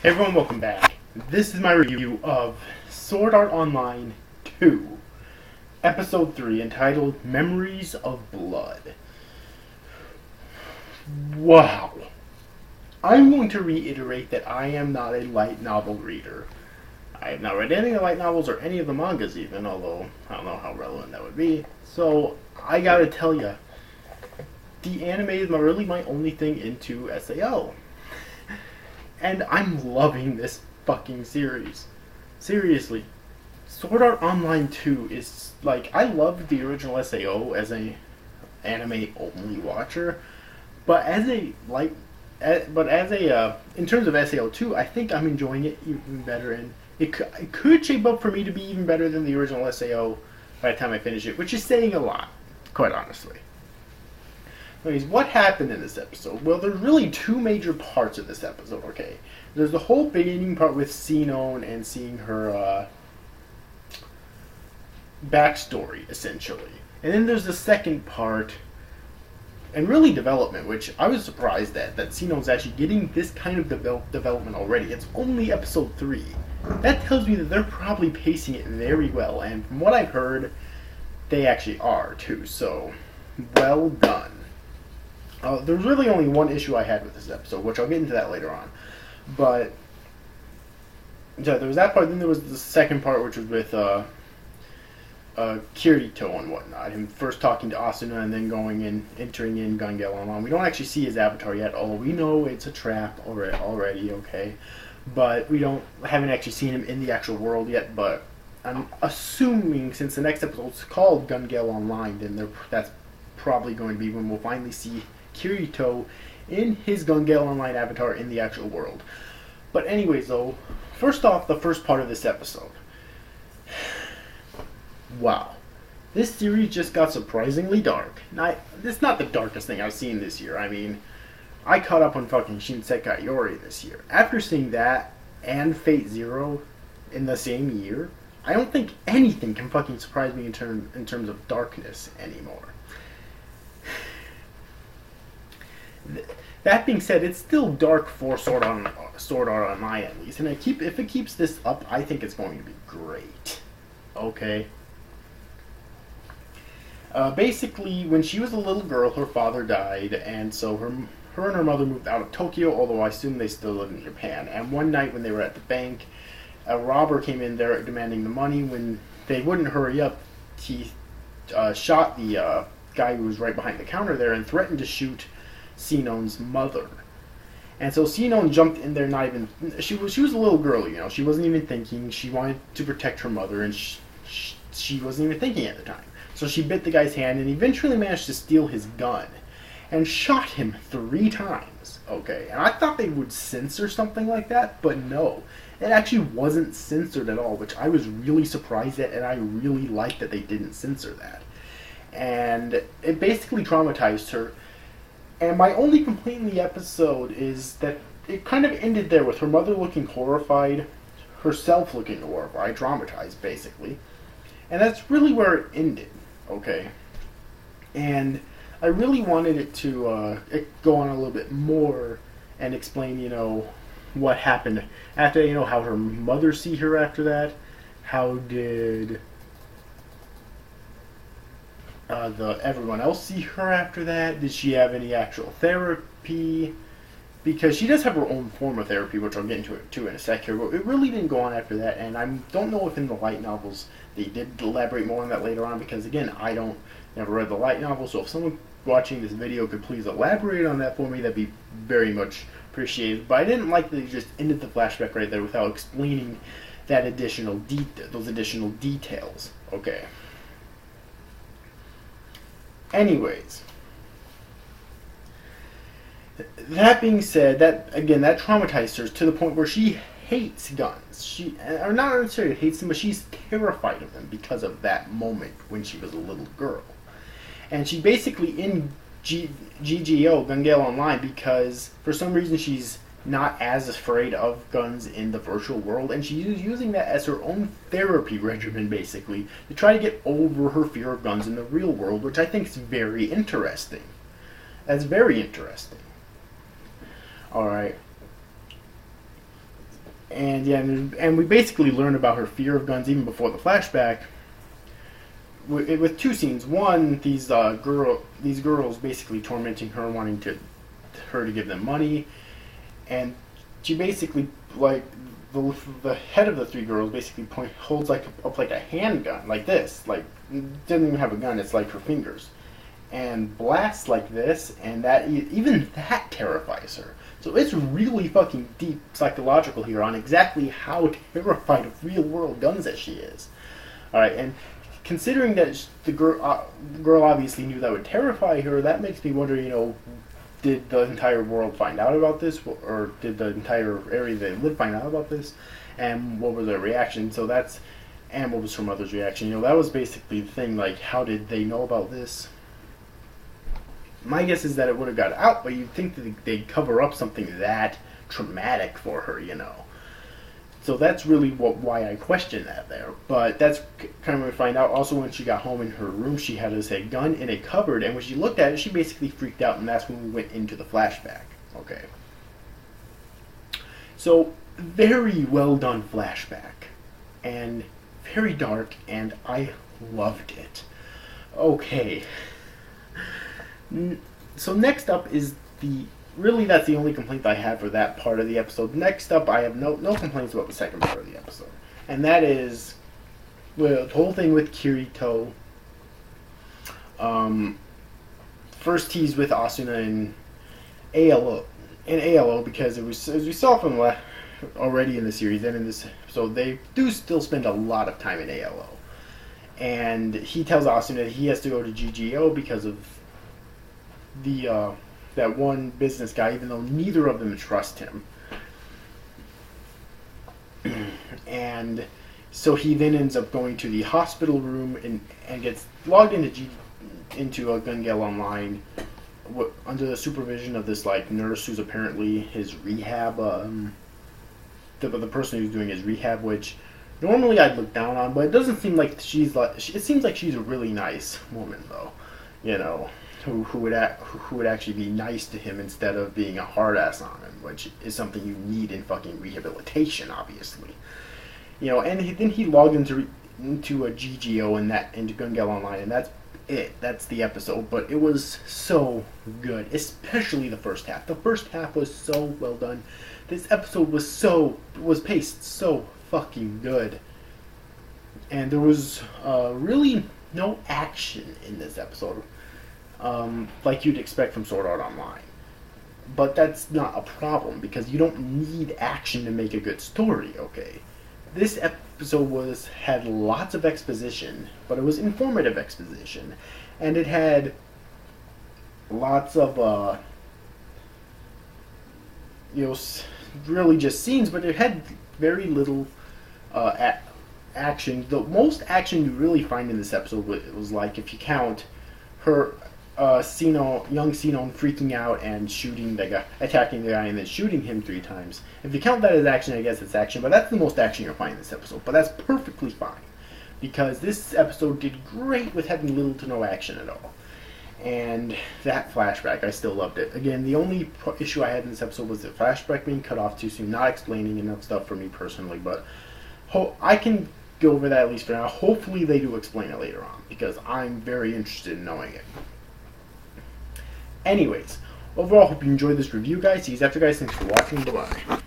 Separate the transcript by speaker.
Speaker 1: Hey everyone, welcome back. This is my review of Sword Art Online 2, Episode 3, entitled Memories of Blood. Wow. I'm going to reiterate that I am not a light novel reader. I have not read any of the light novels or any of the mangas even, although I don't know how relevant that would be. So, I gotta tell ya, the anime is really my only thing into SAO. And I'm loving this fucking series. Seriously. Sword Art Online 2 is, like, I loved the original SAO as a anime only watcher, but as a, in terms of SAO 2, I think I'm enjoying it even better, and it could shape up for me to be even better than the original SAO by the time I finish it, which is saying a lot, quite honestly. Anyways, what happened in this episode? Well, there's really two major parts of this episode, okay? There's the whole beginning part with Sinon and seeing her backstory, essentially. And then there's the second part, and really development, which I was surprised that Sinon's actually getting this kind of development already. It's only episode 3. That tells me that they're probably pacing it very well, and from what I've heard, they actually are, too, so well done. There's really only one issue I had with this episode, which I'll get into that later on. But, yeah, there was that part, then there was the second part, which was with Kirito and whatnot. Him first talking to Asuna and then going and entering in Gale Online. We don't actually see his avatar yet, although we know it's a trap already, okay? But we haven't actually seen him in the actual world yet, but I'm assuming since the next episode's called Gale Online, then that's probably going to be when we'll finally see Kirito in his Gale Online avatar in the actual world. But anyways, though, first off, the first part of this episode. Wow. This series just got surprisingly dark. Now, it's not the darkest thing I've seen this year. I mean, I caught up on fucking Shinsekai Yori this year. After seeing that and Fate Zero in the same year, I don't think anything can fucking surprise me in terms of darkness anymore. That being said, it's still dark for Sword Art Online at least, and if it keeps this up, I think it's going to be great. Okay. Basically, when she was a little girl, her father died, and so her and her mother moved out of Tokyo, although I assume they still live in Japan. And one night when they were at the bank, a robber came in there demanding the money. When they wouldn't hurry up, he shot the guy who was right behind the counter there and threatened to shoot Sinon's mother. And so Sinon jumped in there, she was a little girl, you know, she wasn't even thinking, she wanted to protect her mother, and she wasn't even thinking at the time. So she bit the guy's hand and eventually managed to steal his gun and shot him 3 times, okay? And I thought they would censor something like that, but no. It actually wasn't censored at all, which I was really surprised at, and I really liked that they didn't censor that. And it basically traumatized her. And my only complaint in the episode is that it kind of ended there with her mother looking horrified, herself looking horrified, traumatized, basically. And that's really where it ended, okay? And I really wanted it to go on a little bit more and explain, you know, what happened after, you know, how her mother see her after that, how did everyone else see her after that? Did she have any actual therapy? Because she does have her own form of therapy, which I'll get into it too in a sec here, but it really didn't go on after that, and I don't know if in the light novels they did elaborate more on that later on, because again, never read the light novel, so if someone watching this video could please elaborate on that for me, that'd be very much appreciated. But I didn't like that they just ended the flashback right there without explaining those additional details. Okay. Anyways, that being said, that traumatized her to the point where she hates guns. Or not necessarily hates them, but she's terrified of them because of that moment when she was a little girl. And she basically in GGO, Gale Online, because for some reason she's not as afraid of guns in the virtual world, and she's using that as her own therapy regimen, basically, to try to get over her fear of guns in the real world, which I think is very interesting. That's very interesting. Alright. And yeah, and we basically learn about her fear of guns even before the flashback. With two scenes. One, these girls basically tormenting her, wanting her to give them money, and she basically like the head of the three girls basically holds up like a handgun like this, like doesn't even have a gun. It's like her fingers, and blasts like this, and that even that terrifies her. So it's really fucking deep psychological here on exactly how terrified of real world guns that she is. All right, and considering that the girl obviously knew that would terrify her, that makes me wonder, did the entire world find out about this, or did the entire area they live find out about this, and what were their reactions? And what was her mother's reaction? That was basically the thing. Like, how did they know about this? My guess is that it would have got out, but you'd think that they'd cover up something that traumatic for her, So that's really why I question that there. But that's kind of what we find out. Also, when she got home in her room, she had a gun in a cupboard, and when she looked at it, she basically freaked out, and that's when we went into the flashback. Okay. So, very well done flashback, and very dark, and I loved it. Okay. So next up is that's the only complaint I have for that part of the episode. Next up, I have no complaints about the second part of the episode. And that is the whole thing with Kirito. First he's with Asuna in ALO, because it was, as we saw from already in the series and in this episode, they do still spend a lot of time in ALO. And he tells Asuna that he has to go to GGO because of that one business guy, even though neither of them trust him. And so he then ends up going to the hospital room and gets logged into a Gun Gale Online under the supervision of this nurse who's apparently his rehab, the person who's doing his rehab, which normally I'd look down on, but it doesn't seem like it seems like she's a really nice woman, though, who would actually be nice to him instead of being a hard ass on him, which is something you need in fucking rehabilitation, obviously. And then he logged into a GGO into Gun Gale Online, and that's it. That's the episode. But it was so good, especially the first half. The first half was so well done. This episode was paced so fucking good, and there was really no action in this episode. Like you'd expect from Sword Art Online. But that's not a problem, because you don't need action to make a good story, okay? This episode had lots of exposition, but it was informative exposition. And it had lots of, really just scenes, but it had very little action. The most action you really find in this episode was like, if you count her... young Sinon freaking out and shooting the guy, attacking the guy, and then shooting him 3 times. If you count that as action, I guess it's action, but that's the most action you'll find in this episode. But that's perfectly fine, because this episode did great with having little to no action at all. And that flashback, I still loved it. Again, the only issue I had in this episode was the flashback being cut off too soon, not explaining enough stuff for me personally, but I can go over that at least for now. Hopefully they do explain it later on, because I'm very interested in knowing it. Anyways, overall, hope you enjoyed this review, guys. See you after, guys. Thanks for watching. Bye-bye.